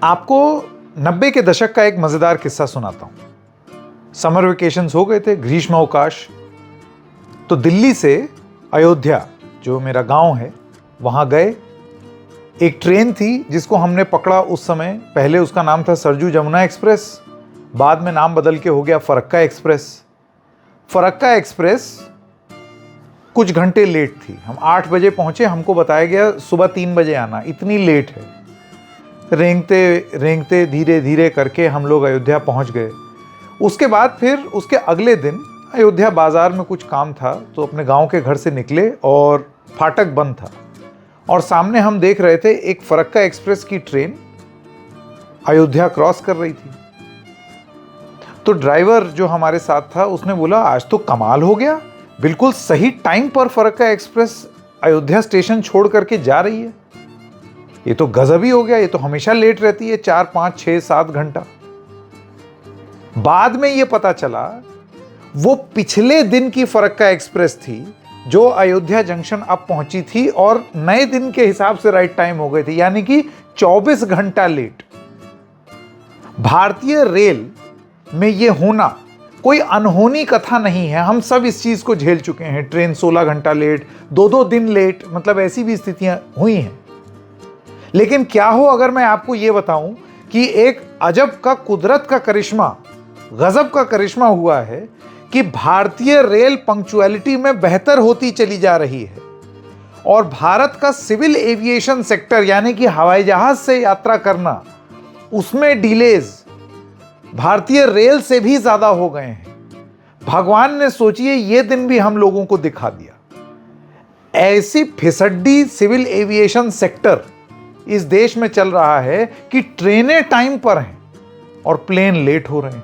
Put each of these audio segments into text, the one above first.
आपको 90 के दशक का एक मजेदार किस्सा सुनाता हूं। समर वेकेशंस हो गए थे, ग्रीष्मावकाश। तो दिल्ली से अयोध्या, जो मेरा गांव है, वहां गए। एक ट्रेन थी जिसको हमने पकड़ा उस समय। पहले उसका नाम था सरजू जमुना एक्सप्रेस, बाद में नाम बदल के हो गया फरक्का एक्सप्रेस। फरक्का एक्सप्रेस कुछ घंटे लेट थी। हम 8 बजे पहुंचे, हमको बताया गया सुबह 3 बजे आना। इतनी लेट है। रेंगते रेंगते धीरे धीरे करके हम लोग अयोध्या पहुंच गए। उसके बाद फिर उसके अगले दिन अयोध्या बाजार में कुछ काम था, तो अपने गांव के घर से निकले और फाटक बंद था। और सामने हम देख रहे थे एक फरक्का एक्सप्रेस की ट्रेन अयोध्या क्रॉस कर रही थी। तो ड्राइवर जो हमारे साथ था उसने बोला, आज तो कमाल हो गया, बिल्कुल सही टाइम पर फरक्का एक्सप्रेस अयोध्या स्टेशन छोड़ करके जा रही है। ये तो गजब ही हो गया, ये तो हमेशा लेट रहती है 4, 5, 6, 7 घंटा। बाद में ये पता चला वो पिछले दिन की फरक्का एक्सप्रेस थी जो अयोध्या जंक्शन अब पहुंची थी और नए दिन के हिसाब से राइट टाइम हो गई थी, यानी कि 24 घंटा लेट। भारतीय रेल में ये होना कोई अनहोनी कथा नहीं है। हम सब इस चीज को झेल चुके हैं। ट्रेन 16 घंटा लेट, 2-2 दिन लेट, मतलब ऐसी भी स्थितियां हुई हैं। लेकिन क्या हो अगर मैं आपको यह बताऊं कि एक अजब का कुदरत का करिश्मा, गजब का करिश्मा हुआ है कि भारतीय रेल पंक्चुअलिटी में बेहतर होती चली जा रही है और भारत का सिविल एविएशन सेक्टर, यानी कि हवाई जहाज से यात्रा करना, उसमें डिलेज भारतीय रेल से भी ज्यादा हो गए हैं। भगवान ने, सोचिए, यह दिन भी हम लोगों को दिखा दिया। ऐसी फिसड्डी सिविल एविएशन सेक्टर इस देश में चल रहा है कि ट्रेनें टाइम पर हैं और प्लेन लेट हो रहे हैं।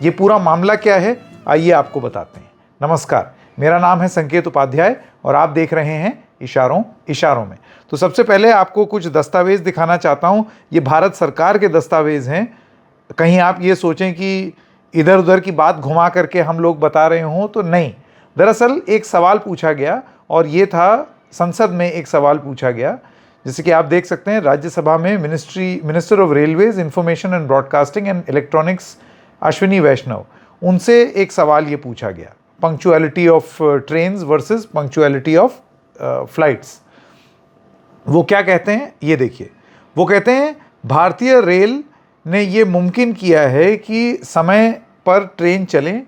यह पूरा मामला क्या है, आइए आपको बताते हैं। नमस्कार, मेरा नाम है संकेत उपाध्याय और आप देख रहे हैं इशारों में। तो सबसे पहले आपको कुछ दस्तावेज दिखाना चाहता हूं। ये भारत सरकार के दस्तावेज हैं। कहीं आप ये सोचें कि इधर उधर की बात घुमा करके हम लोग बता रहे हों, तो नहीं। दरअसल एक सवाल पूछा गया और ये था, संसद में एक सवाल पूछा गया। जैसे कि आप देख सकते हैं, राज्यसभा में minister of railways, information and broadcasting and electronics Ashwini Vaishnaw, उनसे एक सवाल ये पूछा गया, punctuality of trains versus punctuality of flights. वो क्या कहते हैं ये देखिए। वो कहते हैं, भारतीय रेल ने ये मुमकिन किया है कि समय पर ट्रेन चलें।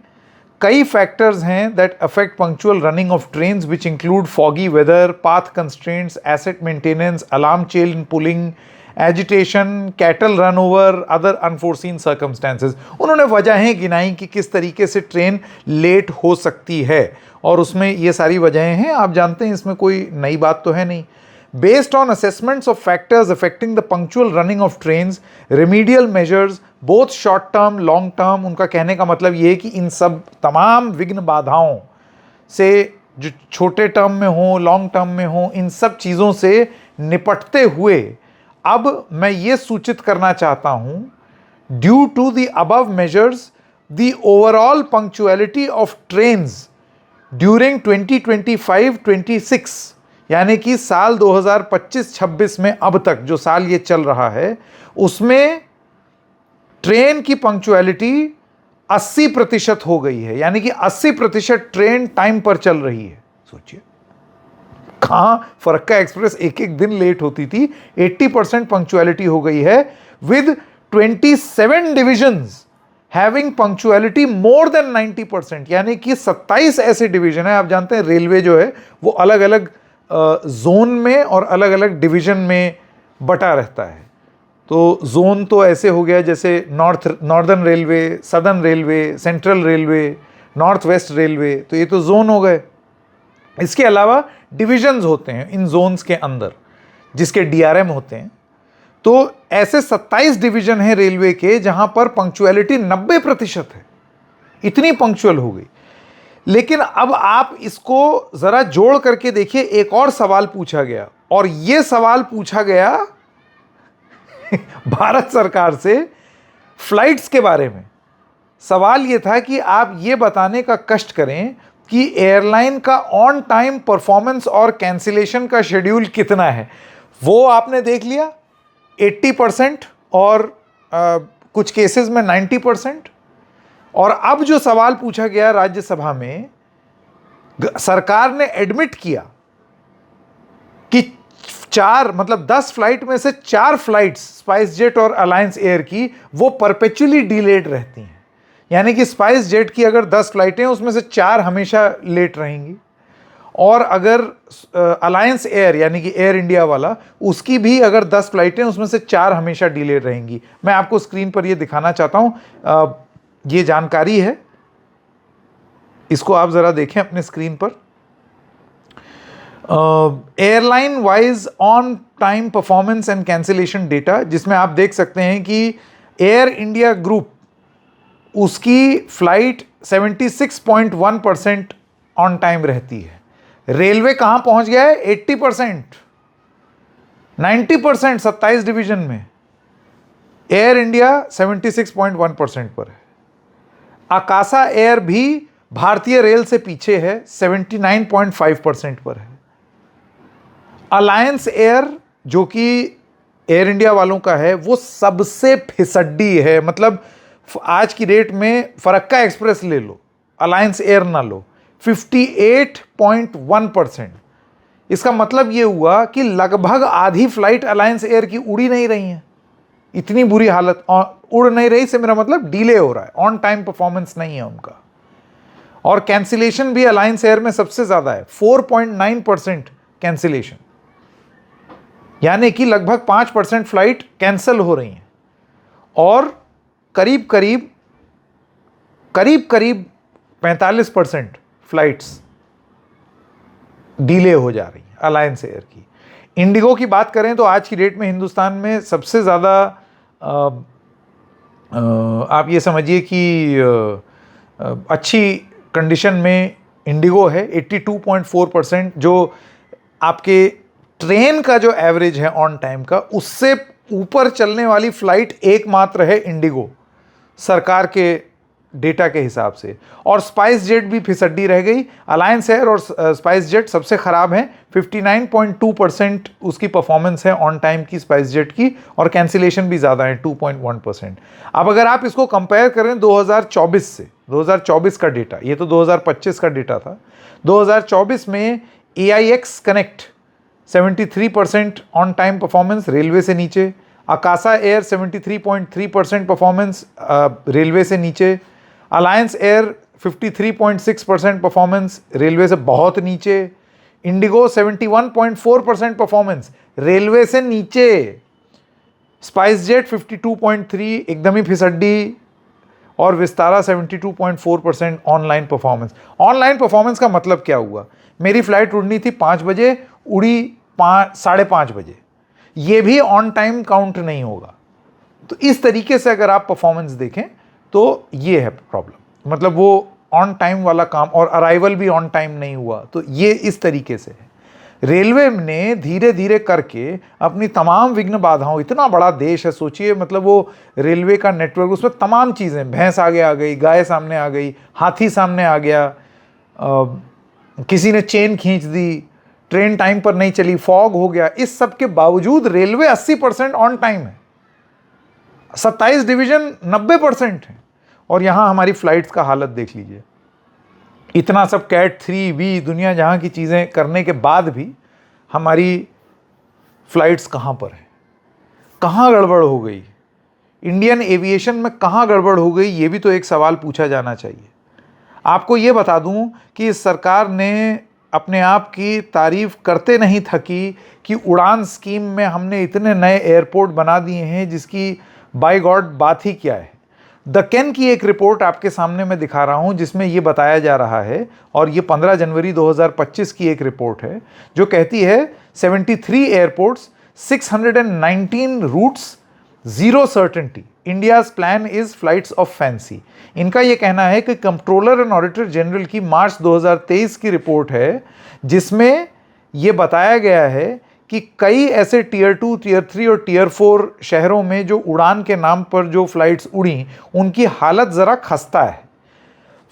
कई फैक्टर्स हैं that affect punctual running of trains which include foggy weather, path constraints, asset maintenance, alarm chain pulling, agitation, cattle run over, other unforeseen circumstances. उन्होंने वजहें गिनाई कि किस तरीके से ट्रेन लेट हो सकती है और उसमें ये सारी वजहें हैं। आप जानते हैं, इसमें कोई नई बात तो है नहीं। Based on assessments of factors affecting the punctual running of trains, remedial measures, both short term, long term, उनका कहने का मतलब ये है कि इन सब तमाम विघ्न बाधाओं से, जो छोटे टर्म में हो, लॉन्ग टर्म में हो, इन सब चीज़ों से निपटते हुए अब मैं ये सूचित करना चाहता हूँ, due to the above measures, the overall punctuality of trains during 2025-26, यानी कि साल 2025-26 में अब तक जो साल ये चल रहा है, उसमें ट्रेन की पंक्चुअलिटी 80% हो गई है। यानी कि 80% ट्रेन टाइम पर चल रही है। सोचिए, कहां फरक्का एक्सप्रेस एक एक दिन लेट होती थी, 80% पंक्चुअलिटी हो गई है, with 27 divisions having punctuality more than 90%। यानी कि 27 ऐसे डिवीजन है। आप जानते हैं रेलवे जो है वो अलग अलग जोन में और अलग अलग डिवीजन में बटा रहता है। तो जोन तो ऐसे हो गया जैसे northern railway, southern railway, central railway, north west railway, तो ये तो जोन हो गए। इसके अलावा डिविजन्स होते हैं इन जोन्स के अंदर, जिसके डीआरएम होते हैं। तो ऐसे 27 डिवीजन हैं रेलवे के जहां पर पंक्चुअलिटी 90% है। इतनी पंक्चुअल हो गई। लेकिन अब आप इसको जरा जोड़ करके देखिए, एक और सवाल पूछा गया, और यह सवाल पूछा गया भारत सरकार से फ्लाइट्स के बारे में। सवाल यह था कि आप यह बताने का कष्ट करें कि एयरलाइन का ऑन टाइम परफॉर्मेंस और कैंसिलेशन का शेड्यूल कितना है। वो आपने देख लिया, 80% और कुछ केसेस में 90%। और अब जो सवाल पूछा गया राज्यसभा में, सरकार ने एडमिट किया कि 10 फ्लाइट में से 4 फ्लाइट्स स्पाइस जेट और अलायंस एयर की वो परपेचुअली डिलेड रहती हैं। यानी कि स्पाइस जेट की अगर 10 फ्लाइटें हैं उसमें से 4 हमेशा लेट रहेंगी, और अगर अलायंस एयर यानी कि एयर इंडिया वाला, उसकी भी अगर 10 फ्लाइटें उसमें से 4 हमेशा डिलेड रहेंगी। मैं आपको स्क्रीन पर ये दिखाना चाहता हूं, ये जानकारी है, इसको आप जरा देखें अपने स्क्रीन पर। Airline wise on time performance and cancellation data, जिसमें आप देख सकते हैं कि एयर इंडिया ग्रुप, उसकी फ्लाइट 76.1% ऑन टाइम रहती है। रेलवे कहां पहुंच गया है? 80%, 90% 27 डिवीजन में। एयर इंडिया 76.1% पर है। आकाशा एयर भी भारतीय रेल से पीछे है, 79.5% पर है। अलायंस एयर जो कि एयर इंडिया वालों का है, वो सबसे फिसड्डी है। मतलब आज की डेट में फरक्का एक्सप्रेस ले लो, अलायंस एयर ना लो, 58.1%। इसका मतलब ये हुआ कि लगभग आधी फ्लाइट अलायंस एयर की उड़ी नहीं रही है। इतनी बुरी हालत, उड़ नहीं रही से मेरा मतलब डिले हो रहा है, ऑन टाइम परफॉर्मेंस नहीं है उनका। और कैंसिलेशन भी अलायंस एयर में सबसे ज्यादा है, 4.9% कैंसिलेशन, यानी कि लगभग 5% फ्लाइट कैंसिल हो रही हैं, और करीब करीब 45% फ्लाइट्स डिले हो जा रही हैं अलायंस एयर की। इंडिगो की बात करें तो आज की डेट में हिंदुस्तान में सबसे ज़्यादा आप ये समझिए कि अच्छी कंडीशन में इंडिगो है, 82.4%। जो आपके ट्रेन का जो एवरेज है ऑन टाइम का, उससे ऊपर चलने वाली फ्लाइट एकमात्र है इंडिगो, सरकार के डेटा के हिसाब से। और स्पाइस जेट भी फिसड्डी रह गई। अलायंस एयर और स्पाइस जेट सबसे खराब हैं, 59.2% उसकी परफॉर्मेंस है ऑन टाइम की स्पाइस जेट की, और कैंसिलेशन भी ज़्यादा है, 2.1%। अब अगर आप इसको कंपेयर करें 2024 से, 2024 का डेटा, ये तो 2025 का डेटा था, 2024 में AIX connect 73% on time performance, railway से नीचे। आकाशा एयर 73.3% परफॉर्मेंस, रेलवे से नीचे। अलायंस एयर 53.6% परफॉर्मेंस, रेलवे से बहुत नीचे। इंडिगो 71.4% परफॉर्मेंस, रेलवे से नीचे। स्पाइस जेट 52.3, एकदम ही फिसड्डी। और Vistara 72.4% online performance. Online performance का मतलब क्या हुआ? मेरी फ्लाइट उड़नी थी 5 बजे, उड़ी 5:30 बजे, ये भी ऑन टाइम काउंट नहीं होगा। तो इस तरीके से अगर आप परफॉर्मेंस देखें तो ये है प्रॉब्लम, मतलब वो ऑन टाइम वाला काम, और अराइवल भी ऑन टाइम नहीं हुआ, तो ये इस तरीके से है। रेलवे ने धीरे धीरे करके अपनी तमाम विघ्न बाधाओं, इतना बड़ा देश है सोचिए, मतलब वो रेलवे का नेटवर्क, उसमें तमाम चीज़ें, भैंस आगे आ गई, गाय सामने आ गई, हाथी सामने आ गया, किसी ने चेन खींच दी, ट्रेन टाइम पर नहीं चली, फॉग हो गया, इस सब के बावजूद रेलवे 80% ऑन टाइम है, 27 डिवीजन 90% है। और यहां हमारी फ्लाइट्स का हालत देख लीजिए, इतना सब कैट 3B दुनिया जहां की चीज़ें करने के बाद भी हमारी फ्लाइट्स कहां पर हैं, कहां गड़बड़ हो गई, इंडियन एविएशन में कहां गड़बड़ हो गई, ये भी तो एक सवाल पूछा जाना चाहिए। आपको ये बता दूं कि इस सरकार ने अपने आप की तारीफ करते नहीं थकी कि उड़ान स्कीम में हमने इतने नए एयरपोर्ट बना दिए हैं, जिसकी बाय गॉड बात ही क्या है। द कैन की एक रिपोर्ट आपके सामने मैं दिखा रहा हूं, जिसमें यह बताया जा रहा है, और ये 15 जनवरी 2025 की एक रिपोर्ट है, जो कहती है 73 airports, 619 routes, zero certainty, India's plan is flights of fancy. इनका यह कहना है कि कंट्रोलर एंड ऑडिटर जनरल की मार्च 2023 की रिपोर्ट है, जिसमें यह बताया गया है कि कई ऐसे टियर 2, टियर 3 और टियर 4 शहरों में जो उड़ान के नाम पर जो फ्लाइट्स उड़ी, उनकी हालत ज़रा खस्ता है।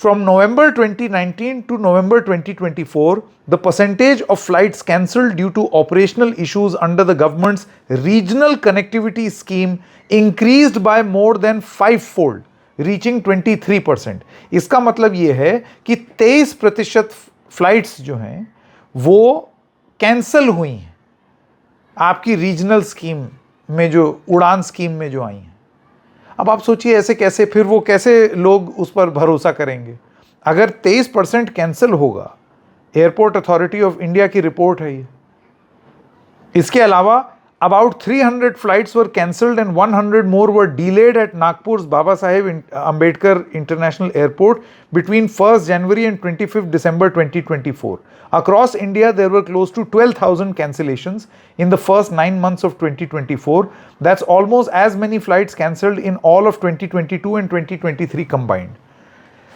From November 2019 to November 2024, the percentage of flights cancelled due to operational issues under the government's regional connectivity scheme increased by more than 5-fold, reaching 23%. इसका मतलब ये है कि 23% फ्लाइट्स जो हैं वो कैंसल हुई हैं आपकी रीजनल स्कीम में, जो उड़ान स्कीम में जो आई हैं। अब आप सोचिए ऐसे कैसे, फिर वो कैसे लोग उस पर भरोसा करेंगे। अगर 23% कैंसिल होगा, एयरपोर्ट अथॉरिटी ऑफ इंडिया की रिपोर्ट है ये। इसके अलावा about 300 flights were cancelled and 100 more were delayed at Nagpur's Baba Saheb Ambedkar International Airport between 1st January and 25th December 2024. Across India, there were close to 12,000 cancellations in the first 9 months of 2024. That's almost as many flights cancelled in all of 2022 and 2023 combined.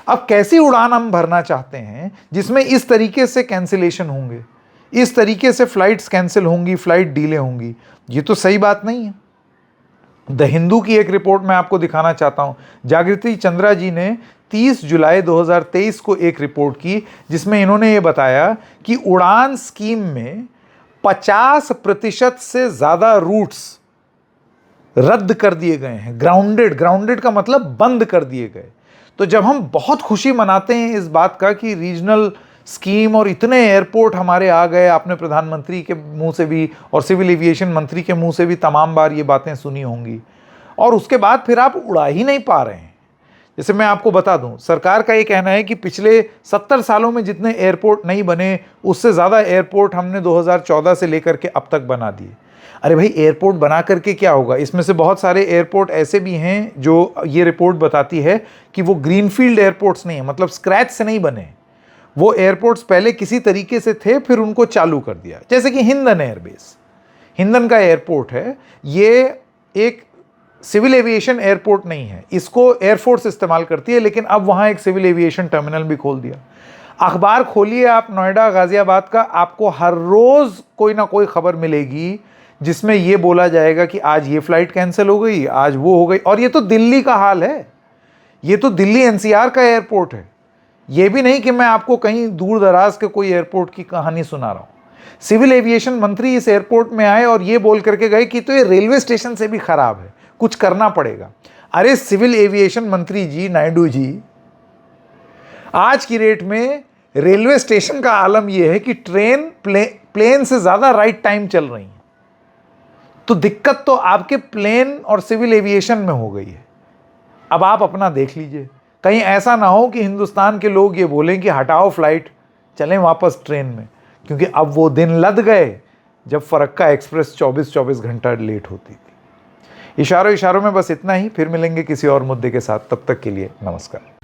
अब कैसी उड़ान हम भरना चाहते हैं जिसमें इस तरीके से कैंसिलेशन होंगे, इस तरीके से फ्लाइट्स कैंसिल होंगी, फ्लाइट डिले होंगी? ये तो सही बात नहीं है। द हिंदू की एक रिपोर्ट मैं आपको दिखाना चाहता हूं। जागृति चंद्रा जी ने 30 जुलाई 2023 को एक रिपोर्ट की जिसमें इन्होंने ये बताया कि उड़ान स्कीम में 50% से ज्यादा रूट्स रद्द कर दिए गए हैं, ग्राउंडेड का मतलब बंद कर दिए गए। तो जब हम बहुत खुशी मनाते हैं इस बात का कि रीजनल स्कीम और इतने एयरपोर्ट हमारे आ गए, आपने प्रधानमंत्री के मुंह से भी और सिविल एविएशन मंत्री के मुंह से भी तमाम बार ये बातें सुनी होंगी, और उसके बाद फिर आप उड़ा ही नहीं पा रहे हैं। जैसे मैं आपको बता दूं, सरकार का ये कहना है कि पिछले 70 सालों में जितने एयरपोर्ट नहीं बने उससे ज़्यादा एयरपोर्ट हमने 2014 से लेकर के अब तक बना दिए। अरे भाई, एयरपोर्ट बना करके क्या होगा? इसमें से बहुत सारे एयरपोर्ट ऐसे भी हैं जो ये रिपोर्ट बताती है कि वो ग्रीनफील्ड एयरपोर्ट्स नहीं है, मतलब स्क्रैच से नहीं बने। वो एयरपोर्ट्स पहले किसी तरीके से थे, फिर उनको चालू कर दिया। जैसे कि हिंदन एयरबेस, हिंदन का एयरपोर्ट है, ये एक सिविल एविएशन एयरपोर्ट नहीं है, इसको एयरफोर्स इस्तेमाल करती है, लेकिन अब वहाँ एक सिविल एविएशन टर्मिनल भी खोल दिया। अखबार खोलिए आप नोएडा, गाजियाबाद का, आपको हर रोज़ कोई ना कोई खबर मिलेगी जिसमें ये बोला जाएगा कि आज ये फ्लाइट कैंसिल हो गई, आज वो हो गई। और ये तो दिल्ली का हाल है, ये तो दिल्ली एनसीआर का एयरपोर्ट है। ये भी नहीं कि मैं आपको कहीं दूर दराज के कोई एयरपोर्ट की कहानी सुना रहा हूं। सिविल एविएशन मंत्री इस एयरपोर्ट में आए और ये बोल करके गए कि तो ये रेलवे स्टेशन से भी खराब है, कुछ करना पड़ेगा। अरे सिविल एविएशन मंत्री जी, नायडू जी, आज की रेट में रेलवे स्टेशन का आलम यह है कि ट्रेन प्लेन से ज्यादा राइट टाइम चल रही है। तो दिक्कत तो आपके प्लेन और सिविल एविएशन में हो गई है। अब आप अपना देख लीजिए, कहीं ऐसा ना हो कि हिंदुस्तान के लोग ये बोलें कि हटाओ फ्लाइट, चलें वापस ट्रेन में, क्योंकि अब वो दिन लद गए जब फरक्का एक्सप्रेस 24-24 घंटा लेट होती थी। इशारों में बस इतना ही, फिर मिलेंगे किसी और मुद्दे के साथ। तब तक के लिए नमस्कार।